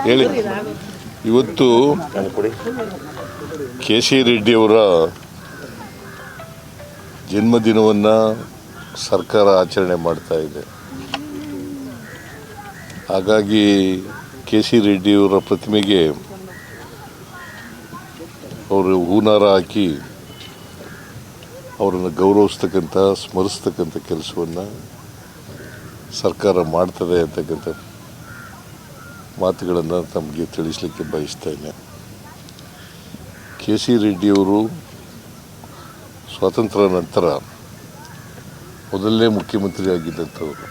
ಹೇಳಿ. ಇವತ್ತು K C ರೆಡ್ಡಿಯವರ ಜನ್ಮದಿನವನ್ನು ಸರ್ಕಾರ ಆಚರಣೆ ಮಾಡ್ತಾ ಇದೆ. ಹಾಗಾಗಿ ಕೆ ಸಿ ರೆಡ್ಡಿಯವರ ಪ್ರತಿಮೆಗೆ ಅವರು ಹೂನಾರ ಹಾಕಿ ಅವರನ್ನು ಗೌರವಿಸ್ತಕ್ಕಂಥ ಸ್ಮರಿಸ್ತಕ್ಕಂಥ ಕೆಲಸವನ್ನು ಸರ್ಕಾರ ಮಾಡ್ತದೆ ಅಂತಕ್ಕಂಥ ಮಾತುಗಳನ್ನು ತಮಗೆ ತಿಳಿಸಲಿಕ್ಕೆ ಬಯಸ್ತೇನೆ. ಕೆ ಸಿ ರೆಡ್ಡಿಯವರು ಸ್ವಾತಂತ್ರ್ಯ ನಂತರ ಮೊದಲನೇ ಮುಖ್ಯಮಂತ್ರಿ ಆಗಿದ್ದಂಥವರು.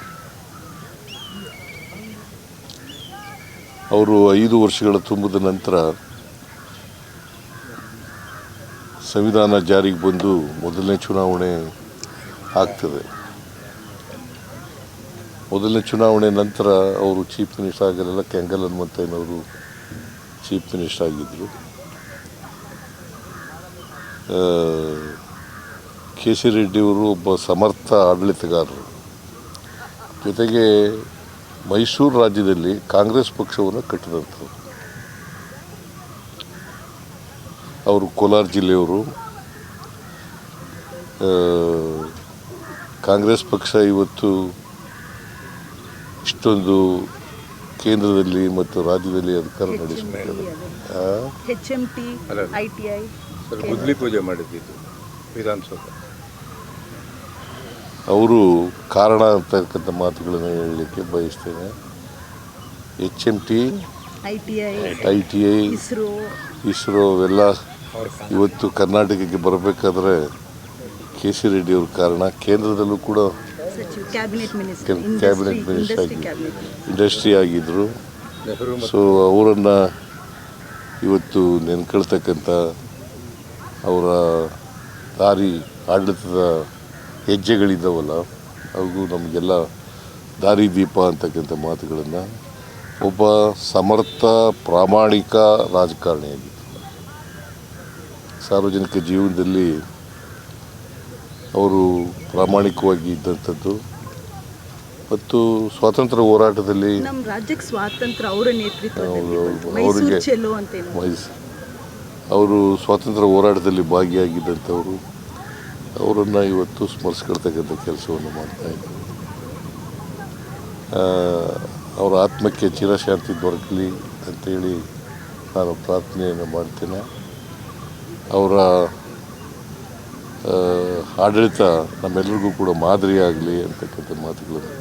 ಅವರು 5 ವರ್ಷಗಳ ತುಂಬಿದ ನಂತರ ಸಂವಿಧಾನ ಜಾರಿಗೆ ಬಂದು ಮೊದಲನೇ ಚುನಾವಣೆ ಆಗ್ತದೆ. ಮೊದಲನೇ ಚುನಾವಣೆ ನಂತರ ಅವರು ಚೀಫ್ ಮಿನಿಸ್ಟರ್ ಆಗಿರಲಿಲ್ಲ. ಕೆಂಗಲ್ ಹನುಮಂತಯ್ಯನವರು ಚೀಫ್ ಮಿನಿಸ್ಟರ್ ಆಗಿದ್ದರು. ಕೆ ಸಿ ರೆಡ್ಡಿಯವರು ಒಬ್ಬ ಸಮರ್ಥ ಆಡಳಿತಗಾರರು. ಜೊತೆಗೆ ಮೈಸೂರು ರಾಜ್ಯದಲ್ಲಿ ಕಾಂಗ್ರೆಸ್ ಪಕ್ಷವನ್ನು ಕಟ್ಟಿದಂಥವ್ರು. ಅವರು ಕೋಲಾರ ಜಿಲ್ಲೆಯವರು. ಕಾಂಗ್ರೆಸ್ ಪಕ್ಷ ಇವತ್ತು ಇಷ್ಟೊಂದು ಕೇಂದ್ರದಲ್ಲಿ ಮತ್ತು ರಾಜ್ಯದಲ್ಲಿ ಅಧಿಕಾರ ನಡೆಸಬೇಕಾದ್ರೆ ಗುದ್ಲಿ ಪೂಜೆ ಮಾಡಿದ್ದು ವಿಧಾನಸೌಧ ಅವರು ಕಾರಣ ಅಂತಕ್ಕಂಥ ಮಾತುಗಳನ್ನು ಹೇಳಲಿಕ್ಕೆ ಬಯಸ್ತೇನೆ. HMT, ITI, ಇಸ್ರೋ ಅವೆಲ್ಲ ಇವತ್ತು ಕರ್ನಾಟಕಕ್ಕೆ ಬರಬೇಕಾದ್ರೆ ಕೆ ಸಿ ರೆಡ್ಡಿಯವ್ರ ಕಾರಣ. ಕೇಂದ್ರದಲ್ಲೂ ಕೂಡ ಕ್ಯಾಬಿನೆಟ್ ಮಿನಿಸ್ಟರ್ ಇಂಡಸ್ಟ್ರಿ ಆಗಿದ್ದರು. ಸೊ ಅವರನ್ನು ಇವತ್ತು ನೆನ್ಕೊಳ್ತಕ್ಕಂಥ ಅವರ ದಾರಿ ಆಡಳಿತದ ಹೆಜ್ಜೆಗಳಿದ್ದಾವಲ್ಲ ಅವು ನಮಗೆಲ್ಲ ದಾರಿದೀಪ ಅಂತಕ್ಕಂಥ ಮಾತುಗಳನ್ನು. ಒಬ್ಬ ಸಮರ್ಥ ಪ್ರಾಮಾಣಿಕ ರಾಜಕಾರಣಿಯಾಗಿದ್ದರು. ಸಾರ್ವಜನಿಕ ಜೀವನದಲ್ಲಿ ಅವರು ಪ್ರಾಮಾಣಿಕವಾಗಿ ಇದ್ದಂಥದ್ದು ಮತ್ತು ಸ್ವಾತಂತ್ರ್ಯ ಹೋರಾಟದಲ್ಲಿ ಅವರು ಸ್ವಾತಂತ್ರ್ಯ ಹೋರಾಟದಲ್ಲಿ ಭಾಗಿಯಾಗಿದ್ದಂಥವರು. ಅವರನ್ನು ಇವತ್ತು ಸ್ಮರಿಸ್ಕೊಳ್ತಕ್ಕಂಥ ಕೆಲಸವನ್ನು ಮಾಡ್ತಾಯಿದ್ದಾರೆ. ಅವರ ಆತ್ಮಕ್ಕೆ ಚಿರಶಾಂತಿ ದೊರಕಲಿ ಅಂತೇಳಿ ನಾನು ಪ್ರಾರ್ಥನೆಯನ್ನು ಮಾಡ್ತೇನೆ. ಅವರ ಆಡಳಿತ ನಮ್ಮೆಲ್ಲರಿಗೂ ಕೂಡ ಮಾದರಿಯಾಗಲಿ ಅಂತಕ್ಕಂಥ ಮಾತುಗಳನ್ನು